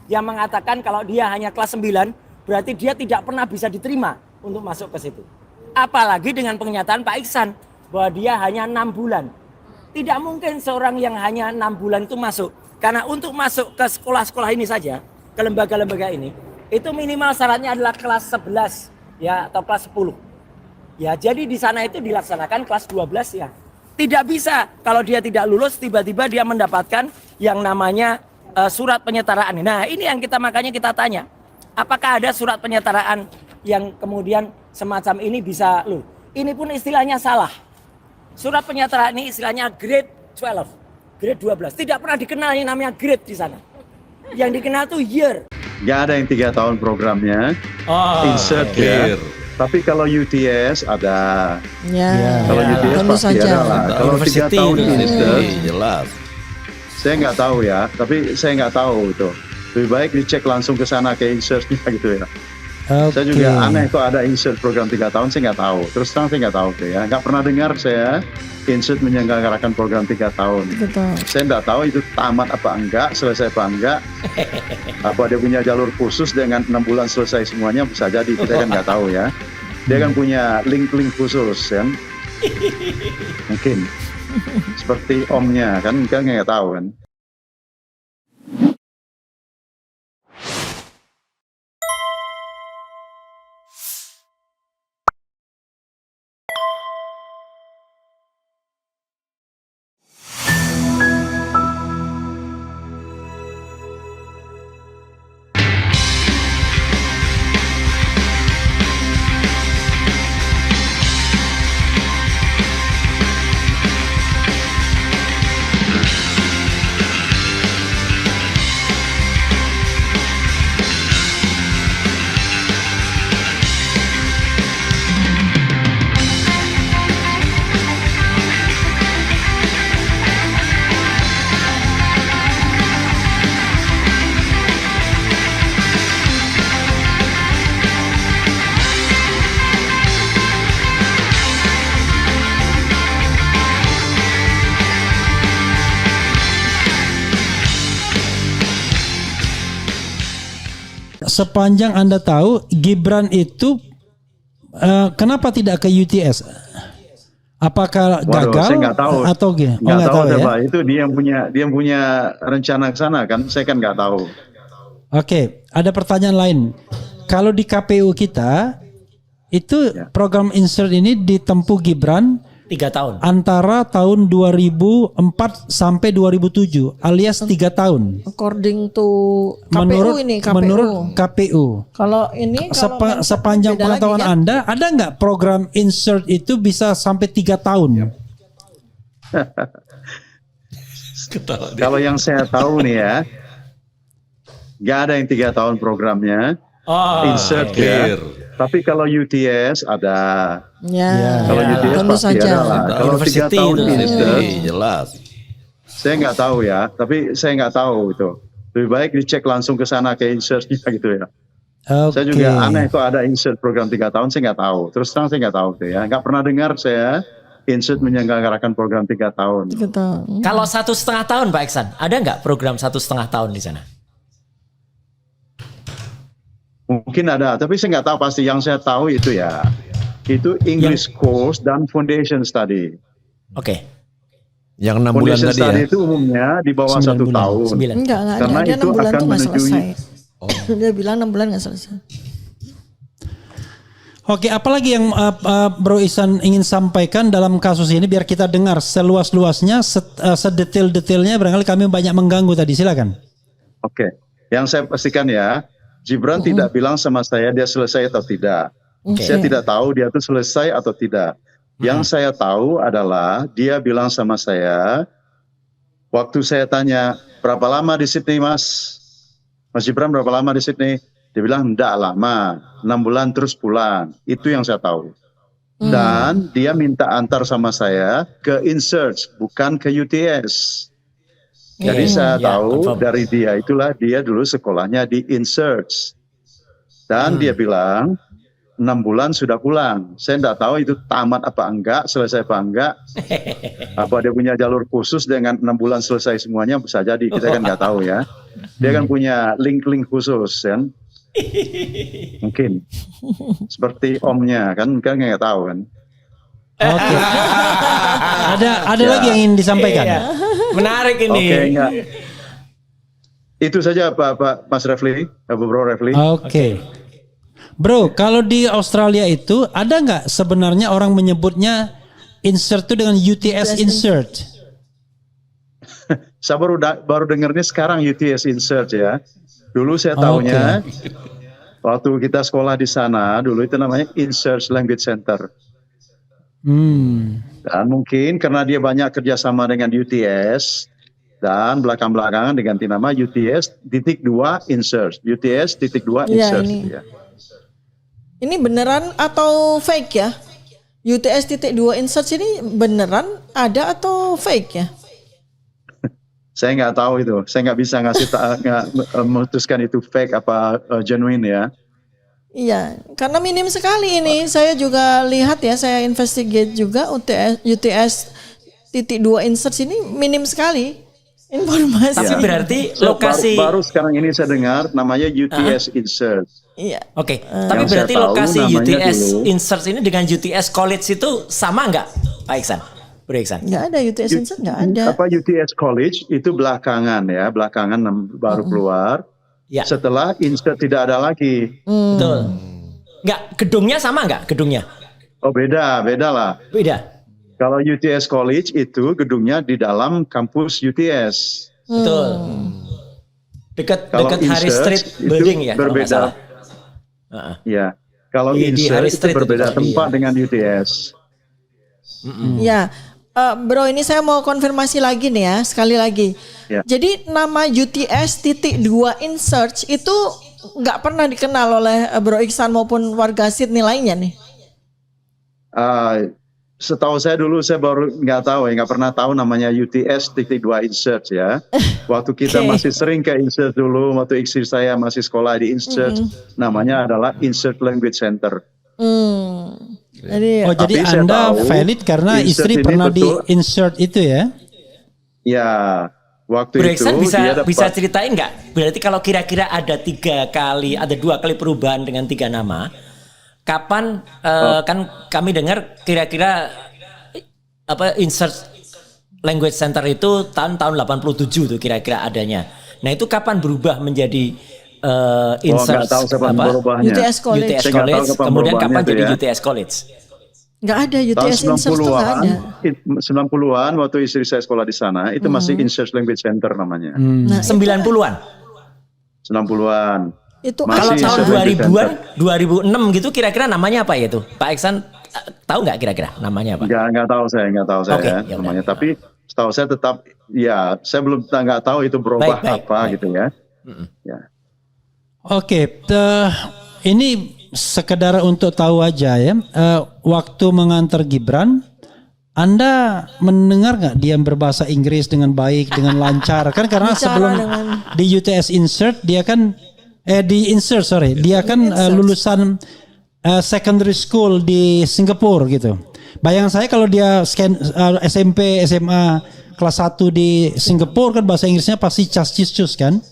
yang mengatakan kalau dia hanya kelas 9, berarti dia tidak pernah bisa diterima untuk masuk ke situ. Apalagi dengan pernyataan Pak Iksan bahwa dia hanya 6 bulan. Tidak mungkin seorang yang hanya 6 bulan itu masuk. Karena untuk masuk ke sekolah-sekolah ini saja, ke lembaga-lembaga ini, itu minimal syaratnya adalah kelas 11 ya atau kelas 10. Ya, jadi di sana itu dilaksanakan kelas 12 ya. Tidak bisa kalau dia tidak lulus tiba-tiba dia mendapatkan yang namanya surat penyetaraan. Nah, ini yang makanya kita tanya. Apakah ada surat penyetaraan yang kemudian semacam ini bisa lu? Ini pun istilahnya salah. Surat penyetaraan ini istilahnya grade 12, grade 12. Tidak pernah dikenal yang namanya grade di sana. Yang dikenal tuh year. Nggak ada yang 3 tahun programnya. Insert ya. Tapi kalau UTS ada. Kalau UTS pasti ada lah. Kalau 3 tahun insert, jelas. Saya nggak tahu ya. Tapi saya nggak tahu itu. Lebih baik dicek langsung ke sana ke insertnya gitu ya. Saya juga aneh kok ada insert program 3 tahun, saya nggak tahu. Terus terang saya nggak tahu tuh ya. Nggak pernah dengar saya insert menyelenggarakan program 3 tahun. Saya nggak tahu itu tamat apa enggak, selesai apa enggak. Apa dia punya jalur khusus dengan 6 bulan selesai semuanya, bisa jadi, kita kan nggak tahu ya. Dia kan punya link-link khusus kan. Mungkin seperti omnya kan nggak tahu kan. Sepanjang Anda tahu, Gibran itu kenapa tidak ke UTS? Apakah gagal? Saya nggak tahu. Atau gimana? Nggak tahu ya. Ya? Pak. Itu dia yang punya rencana ke sana kan. Saya kan nggak tahu. Oke, ada pertanyaan lain. Kalau di KPU kita itu program insert ini ditempuh Gibran 3 tahun. Antara tahun 2004 sampai 2007 alias 3 tahun. According to KPU menurut KPU. Kalau ini sepanjang pengetahuan kan? Anda, ada nggak program insert itu bisa sampai 3 tahun? Kalau yang saya tahu nih ya, nggak ada yang 3 tahun programnya. Insert ya. Tapi kalau UTS ada. Kalau UTS pasti ada lah. Kalau 3 tahun insert, jelas. Saya nggak tahu ya. Tapi saya nggak tahu itu. Lebih baik dicek langsung ke sana ke insertnya gitu ya. Saya juga aneh kok ada insert program 3 tahun, saya nggak tahu. Terus terang saya nggak tahu tuh ya. Nggak pernah dengar saya insert menyelenggarakan program 3 tahun. Kalau 1,5 tahun Pak Iksan, ada nggak program 1,5 tahun di sana? Mungkin ada, tapi saya nggak tahu pasti. Yang saya tahu itu ya, itu English course dan foundation study. Oke. Yang 6 bulan foundation tadi study ya? itu umumnya di bawah 1 tahun. Enggak, karena dia itu 6 bulan akan tuh nggak selesai. Dia bilang 6 bulan nggak selesai. Oke, apalagi yang Bro Ihsan ingin sampaikan dalam kasus ini biar kita dengar seluas-luasnya, sedetail-detailnya, barangkali kami banyak mengganggu tadi, silakan. Oke, yang saya pastikan ya, Gibran tidak bilang sama saya dia selesai atau tidak. Saya tidak tahu dia itu selesai atau tidak. Yang saya tahu adalah dia bilang sama saya, waktu saya tanya, berapa lama di Sydney Mas Gibran berapa lama di Sydney? Dia bilang enggak lama, 6 bulan terus pulang. Itu yang saya tahu. Dan dia minta antar sama saya ke InSearch, bukan ke UTS. Jadi saya tahu dari dia itulah dia dulu sekolahnya di InSearch. Dan dia bilang 6 bulan sudah pulang. Saya tidak tahu itu tamat apa enggak, selesai apa enggak. Apa dia punya jalur khusus dengan 6 bulan selesai semuanya, bisa jadi. Kita kan nggak tahu ya. Dia kan punya link-link khusus kan. Mungkin. Seperti omnya kan nggak tahu kan. Oke. Ada Ya. lagi yang ingin disampaikan? Iya. Menarik ini. Oke, enggak. Itu saja Pak Mas Refli, Bro Refli. Oke. Bro, kalau di Australia itu ada nggak sebenarnya orang menyebutnya insert itu dengan UTS insert? Saya baru dengarnya sekarang UTS insert ya. Dulu saya tahunya waktu kita sekolah di sana dulu itu namanya Insert Language Center. Dan mungkin karena dia banyak kerjasama dengan UTS dan belakang-belakangan diganti nama UTS.2 insert. UTS.2 insert. Iya, ini beneran atau fake ya? UTS.2 insert ini beneran ada atau fake ya? Saya nggak tahu itu. Saya nggak bisa memutuskan itu fake apa genuine ya. Iya, karena minim sekali ini. Saya juga lihat ya, saya investigate juga UTS.2 insert ini minim sekali informasi. Tapi berarti lokasi baru sekarang ini saya dengar namanya UTS insert. Iya. Oke, tapi Yang berarti saya tahu lokasi namanya UTS dulu. insert ini dengan UTS college itu sama nggak, Pak Iksan? Bro Iksan? Nggak ada UTS insert, nggak ada. Apa UTS College itu belakangan ya, belakangan baru keluar. Ya. Setelah insert tidak ada lagi. Betul. Nggak, gedungnya sama nggak gedungnya? Oh beda lah. Beda. Kalau UTS College itu gedungnya di dalam kampus UTS. Betul. Dekat Kalau Harry insert Street itu building ya, kalau nggak berbeda. salah. Ya, kalau Di insert Harry itu Street itu berbeda tadi, tempat ya. dengan UTS. Ya, Bro, ini saya mau konfirmasi lagi nih ya, sekali lagi. Ya. Jadi nama UTS.2 insert itu nggak pernah dikenal oleh Bro Iksan maupun warga Sydney lainnya nih. Setahu saya dulu saya baru nggak tahu ya, nggak pernah tahu namanya UTS.2 insert ya. Waktu kita masih sering ke insert dulu, waktu istri saya masih sekolah di insert, namanya adalah Insert Language Center. Jadi jadi Tapi saya Anda tahu valid karena insert istri ini pernah di betul. insert itu ya? Ya, waktu Bro itu Iksan dia dapat. bisa ceritain nggak? Berarti kalau kira-kira ada 2 kali perubahan dengan 3 nama, kapan kan kami dengar kira-kira apa insert language center itu tahun 87 tuh kira-kira adanya. Nah itu kapan berubah menjadi insert nggak tahu kapan berubahnya. UTS College. UTS Saya nggak tahu College, kapan kemudian perubahannya kapan tuh jadi ya. UTS College? nggak ada Tahun UTS insert tuh nggak ada. 90-an waktu istri saya sekolah di sana itu masih Insert Language Center namanya. Nah, 90-an. 90-an. itu Kalau Masih tahun insert language 2000-an, 2006 gitu kira-kira namanya apa ya itu? Pak Iksan tahu nggak kira-kira namanya apa? Nggak tahu saya Oke, ya ya udah. namanya. Tapi setahu saya tetap ya saya belum nggak tahu itu berubah Baik, apa baik. gitu ya. Ya. Oke, ini sekedar untuk tahu aja ya. Waktu mengantar Gibran, Anda mendengar nggak dia berbahasa Inggris dengan baik, dengan lancar? Kan karena Bicara sebelum dengan- di UTS Insert dia kan dia kan lulusan secondary school di Singapura gitu. Bayangan saya kalau dia SMP, SMA kelas 1 di Singapura kan bahasa Inggrisnya pasti cas-cis-cus kan?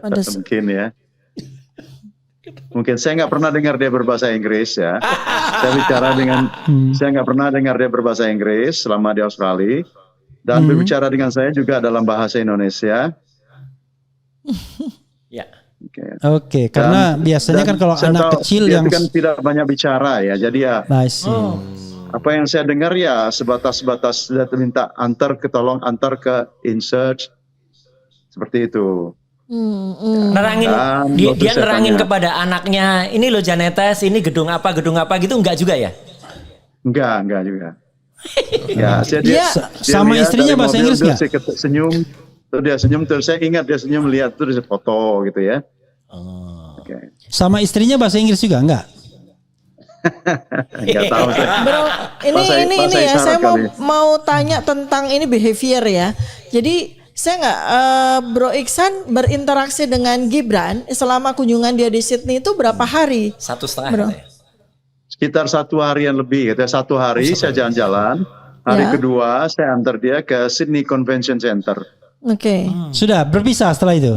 Mungkin ya. Mungkin saya nggak pernah dengar dia berbahasa Inggris ya. Saya nggak pernah dengar dia berbahasa Inggris selama di Australia dan berbicara dengan saya juga dalam bahasa Indonesia. Ya. Oke, karena biasanya kan kalau saya anak tahu kecil dia yang itu kan tidak banyak bicara ya. Jadi ya I see. apa yang saya dengar ya sebatas dia minta antar ke insert seperti itu. Nerangin Dan dia waktu saya nerangin tanya- kepada anaknya, ini loh Janetes, ini gedung apa gitu enggak juga ya? Enggak juga. Ya, Dia sama lihat istrinya dari bahasa mobil, Inggris terus nggak? dia senyum, terus dia senyum, terus saya ingat dia senyum lihat terus dia foto gitu ya. Oke. Sama istrinya bahasa Inggris juga enggak? Enggak tahu saya. Bro, ini Bahasa ya isyarat saya kali. mau tanya tentang ini behavior ya. Jadi saya nggak Bro Iksan berinteraksi dengan Gibran selama kunjungan dia di Sydney itu berapa hari? 1,5 Bro. katanya. Sekitar 1 harian lebih gitu. 1 hari saya jalan-jalan. Hari Ya. kedua saya antar dia ke Sydney Convention Center. Oke. Sudah berpisah setelah itu.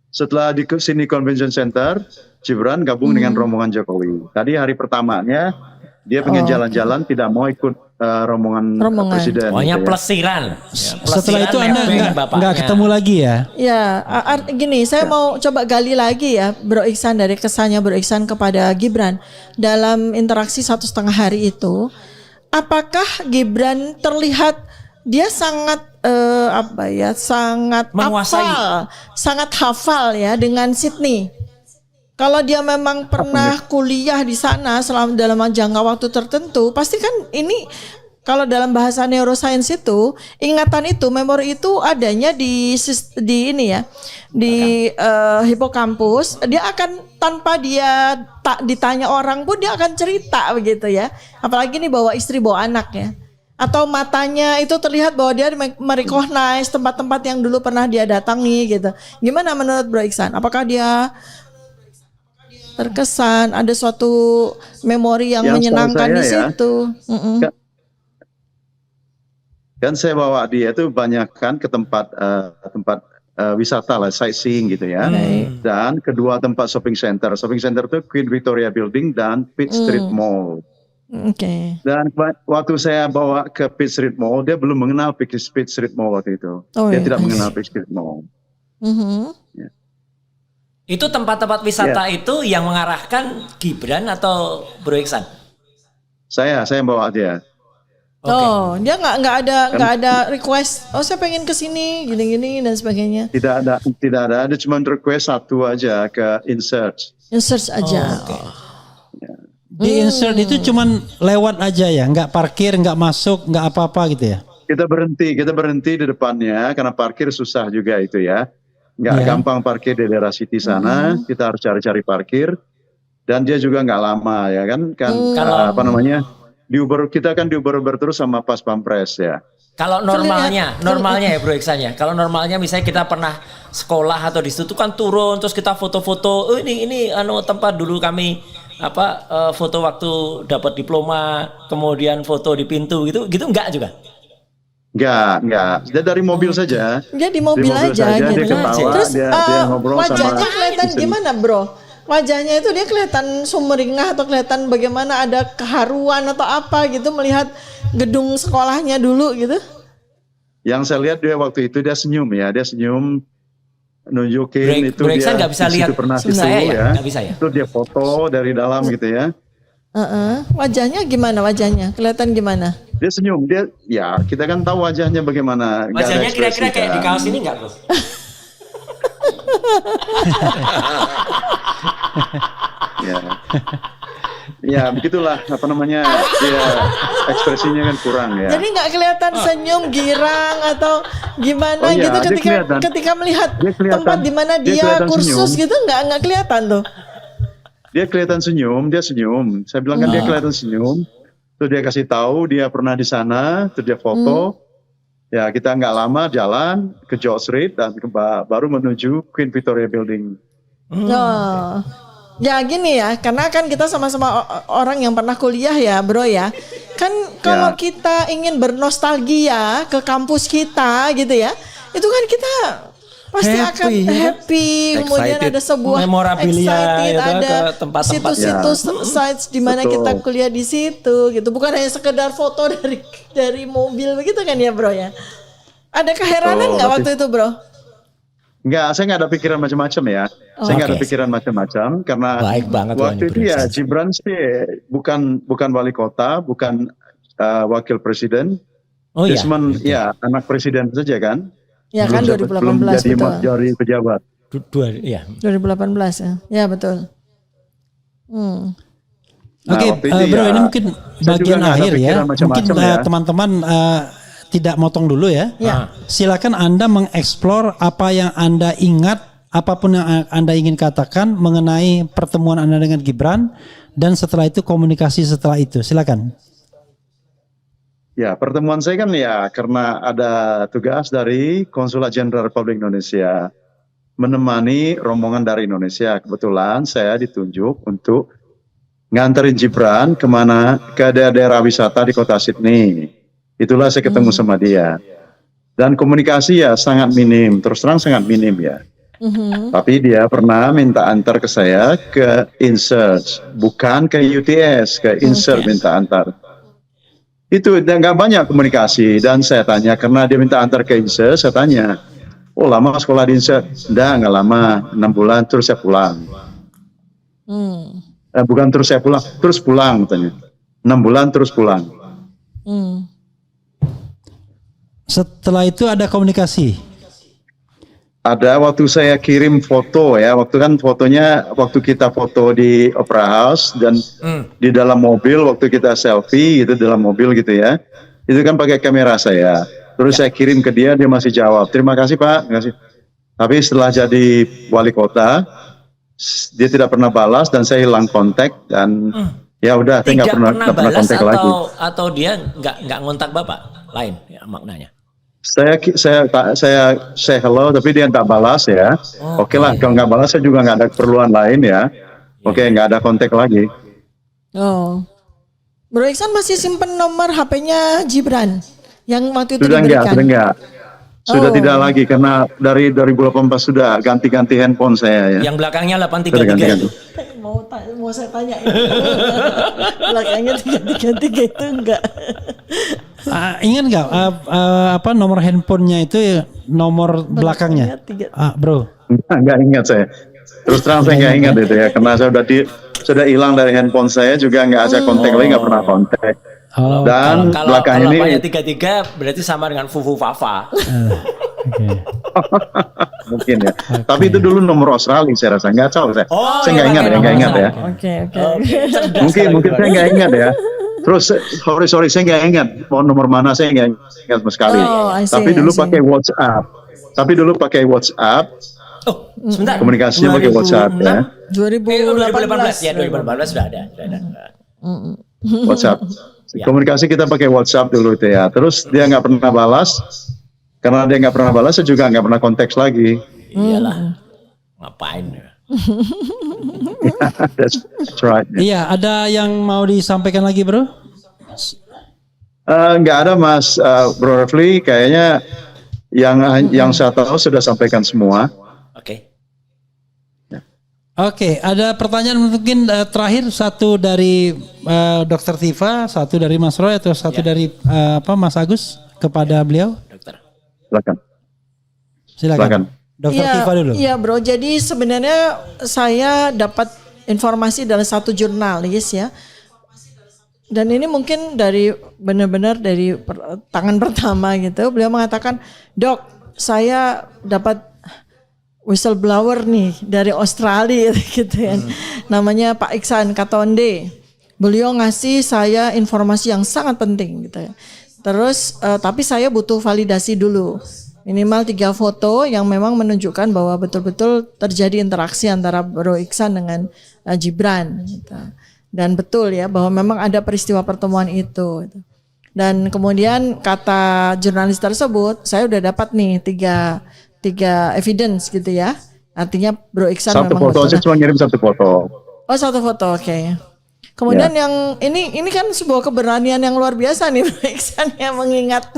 Setelah di Sydney Convention Center, Gibran gabung dengan rombongan Jokowi. Tadi hari pertamanya dia pengen jalan-jalan, tidak mau ikut rombongan presiden. Pokoknya gitu ya. plesiran. Setelah itu Anda nggak ketemu lagi ya? Ya, gini, saya mau coba gali lagi ya, Bro Iksan, dari kesannya Bro Iksan kepada Gibran dalam interaksi 1,5 hari itu. Apakah Gibran terlihat dia sangat sangat menguasai, sangat hafal ya dengan Sydney. Kalau dia memang pernah kuliah di sana selama dalam jangka waktu tertentu, pasti kan ini kalau dalam bahasa neuroscience itu ingatan itu, memori itu adanya di ini ya, di hipokampus. Dia akan tanpa dia tak ditanya orang pun dia akan cerita begitu ya. Apalagi nih bawa istri bawa anak ya. Atau matanya itu terlihat bahwa dia merecognize tempat-tempat yang dulu pernah dia datangi gitu. Gimana menurut Bro Iksan? Apakah dia terkesan ada suatu memori yang menyenangkan di situ? Kan saya bawa dia itu banyak kan ke tempat wisata lah, sightseeing gitu ya. Dan kedua tempat shopping center. Shopping center itu Queen Victoria Building dan Pitt Street Mall. Oke. Dan waktu saya bawa ke Pitt Street Mall, dia belum mengenal Pitt Street Mall waktu itu. Dia tidak mengenal Pitt Street Mall. Ya. Itu tempat-tempat wisata itu yang mengarahkan Gibran atau Bro Iksan? Saya bawa dia. Oh, dia nggak ada request. Oh, saya pengen ke sini, gini-gini dan sebagainya. Tidak ada. Ada cuma request satu aja ke insert. Insert aja. Di insert itu cuman lewat aja ya, nggak parkir, nggak masuk, nggak apa-apa gitu ya? Kita berhenti di depannya karena parkir susah juga itu ya. Nggak gampang parkir di daerah City sana. Kita harus cari-cari parkir. Dan dia juga nggak lama ya kan. Kita kan diuber terus sama Pas Pampres ya. Kalau normalnya ya Bro Iksan ya. Kalau normalnya misalnya kita pernah sekolah atau di situ kan turun terus kita foto-foto. Oh ini tempat dulu kami foto waktu dapat diploma, kemudian foto di pintu gitu enggak juga? Enggak. Dia dari mobil saja. Dia di mobil aja gitu. Dia ketawa, Terus dia ngobrol wajahnya sama kelihatan gimana, Bro? Wajahnya itu dia kelihatan sumringah atau kelihatan bagaimana ada keharuan atau apa gitu melihat gedung sekolahnya dulu gitu? Yang saya lihat dia waktu itu dia senyum, nunjukin itu Bro Iksan dia nggak bisa lihat pernah saya ya. Nggak bisa ya. Itu dia foto dari dalam gitu ya. Wajahnya gimana wajahnya? Kelihatan gimana? Dia senyum, kita kan tahu wajahnya bagaimana. Wajahnya kira-kira kayak di kaos ini nggak, Bro? Ya begitulah ekspresinya kan kurang ya. Jadi nggak kelihatan senyum girang atau gimana gitu ketika melihat tempat di mana dia kursus senyum. Gitu nggak kelihatan tuh. Dia kelihatan senyum, dia senyum. Saya bilang kan dia kelihatan senyum. Terus dia kasih tahu dia pernah di sana, terus dia foto. Ya kita nggak lama jalan ke George Street dan baru menuju Queen Victoria Building. Ya gini ya, karena kan kita sama-sama orang yang pernah kuliah ya Bro ya. Kan kalau kita ingin bernostalgia ke kampus kita gitu ya, itu kan kita pasti akan happy, kemudian ada sebuah memorabilia excited, ada ke tempat-tempat situs-situs sites di mana kita kuliah di situ gitu. Bukan hanya sekedar foto dari mobil begitu kan ya Bro ya. Ada keheranan nggak waktu itu Bro? Enggak, saya nggak ada pikiran macam-macam ya. Saya nggak ada pikiran macam-macam karena waktu itu ya Gibran sih bukan wali kota, bukan wakil presiden. Dia cuma anak presiden saja kan. Ya kan 2018 belum jadi pejabat. 2018 ya. Ya betul. Oke, Bro, ini mungkin bagian akhir ya. Mungkin teman-teman tidak motong dulu ya. Silakan Anda mengeksplor apa yang Anda ingat, apapun yang Anda ingin katakan mengenai pertemuan Anda dengan Gibran dan setelah itu komunikasi setelah itu. Silakan. Ya, pertemuan saya kan ya karena ada tugas dari Konsulat Jenderal Republik Indonesia menemani rombongan dari Indonesia. Kebetulan saya ditunjuk untuk nganterin Gibran ke daerah wisata di kota Sydney. Itulah saya ketemu sama dia. Dan komunikasi ya sangat minim, terus terang sangat minim ya. Tapi dia pernah minta antar ke saya ke InSearch, bukan ke UTS, ke InSearch minta antar. Itu nggak banyak komunikasi, dan saya tanya karena dia minta antar ke InSearch, saya tanya, oh lama sekolah di InSearch? Nggak lama, 6 bulan terus saya pulang. Bukan terus saya pulang, terus pulang katanya. 6 bulan terus pulang. Setelah itu ada komunikasi. Ada waktu saya kirim foto ya, waktu kita foto di Opera House dan di dalam mobil waktu kita selfie gitu dalam mobil gitu ya. Itu kan pakai kamera saya. Terus saya kirim ke dia masih jawab, terima kasih Pak, terima kasih. Tapi setelah jadi wali kota, dia tidak pernah balas dan saya hilang kontak dan ya udah saya nggak pernah balas kontak lagi. Atau dia nggak ngontak Bapak, lain ya maknanya. Saya hello tapi dia nggak balas ya. Oke lah, kalau nggak balas saya juga nggak ada keperluan lain ya. Oke, nggak ada kontak lagi. Oh, Bro Iksan masih simpen nomor HP-nya Gibran yang waktu itu Sudah diberikan? Sudah tidak lagi karena dari 2018 sudah ganti-ganti handphone saya ya. Yang belakangnya 833 itu. Mau saya tanya ini. Belakangnya 333 itu enggak? Ingat nggak apa nomor handphonenya itu nomor belakangnya? Bro. Nggak ingat saya. Terus terang saya nggak ingat itu ya karena saya sudah hilang dari handphone saya juga nggak ada kontak lagi, nggak pernah kontak. Dan belakang ini kalau 33 berarti sama dengan Fufu Fafa. Mungkin ya. Tapi itu dulu nomor Australia saya rasa, nggak tahu saya. Saya nggak ingat ya. Oke. Mungkin saya nggak ingat ya. Terus sorry saya nggak ingat nomor mana, saya nggak ingat sama sekali. Tapi dulu pakai WhatsApp. Oh, sebentar. Komunikasinya pakai WhatsApp ya. 2018 ya, 2018 sudah ada. WhatsApp. Komunikasi kita pakai WhatsApp dulu itu ya. Terus dia nggak pernah balas. Karena dia nggak pernah balas, saya juga nggak pernah konteks lagi. Iyalah. Ngapain ya? That's right. Iya, ada yang mau disampaikan lagi, Bro? Nggak ada Mas Bro Refli, kayaknya yang saya tahu sudah sampaikan semua. Oke, ada pertanyaan mungkin terakhir, satu dari Dr. Tifa, satu dari Mas Roy atau satu dari Mas Agus kepada beliau. Silakan. Dr. Tifa dulu. Iya Bro, jadi sebenarnya saya dapat informasi dari satu jurnalis ya. Dan ini mungkin benar-benar dari tangan pertama gitu. Beliau mengatakan, "Dok, saya dapat whistleblower nih dari Australia gitu ya. Namanya Pak Iksan Katonde. Beliau ngasih saya informasi yang sangat penting gitu ya. Terus tapi saya butuh validasi dulu. Minimal 3 foto yang memang menunjukkan bahwa betul-betul terjadi interaksi antara Bro Iksan dengan Gibran gitu. Dan betul ya bahwa memang ada peristiwa pertemuan itu gitu. Dan kemudian kata jurnalis tersebut, saya udah dapat nih tiga evidence gitu ya. Artinya Bro Iksan satu memang foto, saya cuma ngirim 1 foto. Oh, 1 foto, oke. Kemudian yang ini kan sebuah keberanian yang luar biasa nih Bro Iksan yang mengingat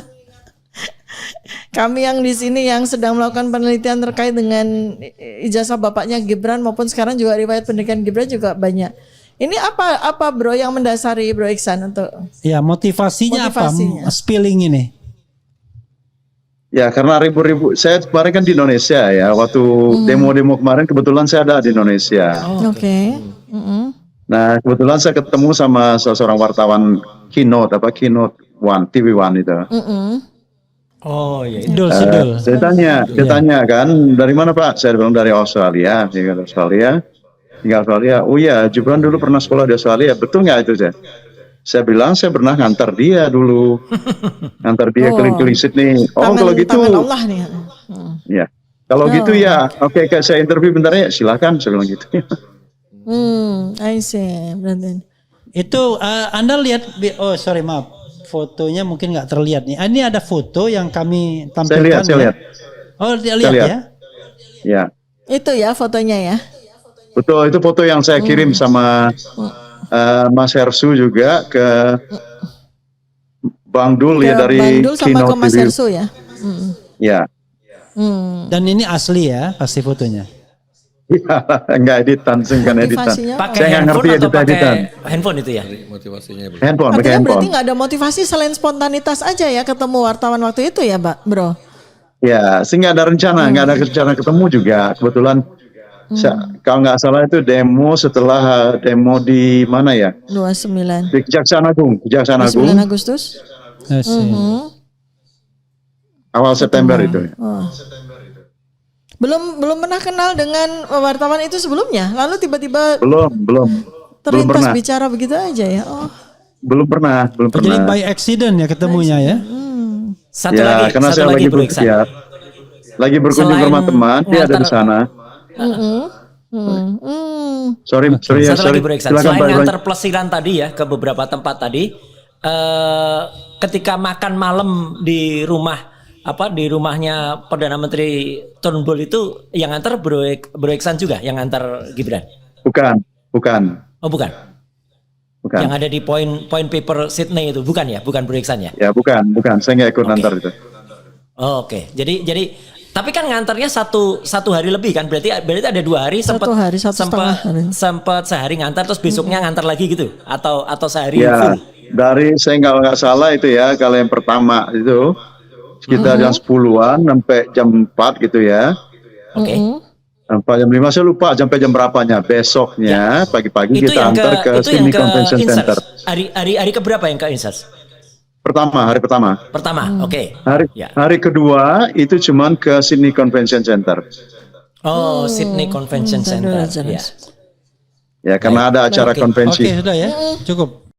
kami yang di sini yang sedang melakukan penelitian terkait dengan ijazah bapaknya Gibran maupun sekarang juga riwayat pendidikan Gibran juga banyak. Ini apa Bro yang mendasari Bro Iksan untuk motivasinya apa spilling ini? Ya karena ribu-ribu, saya kemarin kan di Indonesia ya, waktu demo-demo kemarin kebetulan saya ada di Indonesia. Oke. Nah kebetulan saya ketemu sama seorang wartawan Keynote One, TV One itu. Oh iya. Saya tanya kan, dari mana Pak? Saya bilang dari Australia, tinggal Australia. Oh iya, Gibran dulu pernah sekolah di Australia, betul nggak itu Saya bilang saya pernah ngantar dia dulu, keliling-keliling Sydney. Kalau gitu, Allah nih. Ya, kalau gitu ya, oke, saya interview bentar ya, silakan, saya bilang gitu. I see, Brandon. Itu Anda lihat, maaf, fotonya mungkin nggak terlihat nih. Ini ada foto yang kami tampilkan. Saya lihat. Oh, dia lihat lihat. ya. Ya. Itu ya fotonya ya. Betul, itu foto yang saya kirim sama Mas Hersu juga ke Bang Dul ya dari Bang Dul sama ke Keynote Mas Review. Hersu ya. Ya. Dan ini asli ya, pasti fotonya. Ya, enggak editan, saya kan editan. Motivasinya apa? Pakai Saya nggak ngerti handphone atau editan. pakai handphone itu ya? Handphone, pakai Artinya handphone. berarti nggak ada motivasi selain spontanitas aja ya ketemu wartawan waktu itu ya, Bro? Ya, sih nggak ada rencana, nggak ada rencana ketemu juga. Kebetulan, kalau nggak salah itu demo setelah demo di mana ya? 29. Di Kejaksaan Agung, 9 Agustus. awal September itu. Oh. Belum pernah kenal dengan wartawan itu sebelumnya, lalu tiba-tiba Belum terlintas pernah. bicara begitu aja ya. Oh. Belum pernah. Jadi by accident ya ketemunya ya. Satu Ya, lagi, karena saya lagi Bro Iksan. lagi berkunjung ke rumah teman, dia ada di sana. Sorry, Satu lagi Bro Iksan. silakan, Selain Pak. ngantar pelesiran tadi ya ke beberapa tempat tadi, ketika makan malam di rumahnya Perdana Menteri Turnbull itu yang ngantar Bro Iksan juga yang ngantar Gibran? Bukan. Oh bukan. Bukan. Yang ada di point paper Sydney itu bukan ya, bukan Bro Iksan ya? Ya bukan. Saya nggak ikut ngantar itu. Oh, Oke. Jadi tapi kan ngantarnya satu hari lebih kan? Berarti ada 2 hari Satu hari, satu setengah hari. sempat sehari ngantar terus besoknya ngantar lagi gitu atau sehari Ya, full? dari saya nggak salah itu ya, kalau yang pertama itu sekitar jam 10-an sampai jam 4 gitu ya. Oke. Sampai jam 5 saya lupa sampai jam berapanya. Besoknya pagi-pagi Itu kita yang antar ke itu yang Sydney ke Convention Center. Inserts. Hari keberapa yang ke Inserts? Hari pertama. Pertama, oke. Ya. Hari kedua itu cuman ke Sydney Convention Center. Oh, Sydney Convention Center. Ya. Ya, karena ada acara konvensi. Oke, sudah ya. Cukup.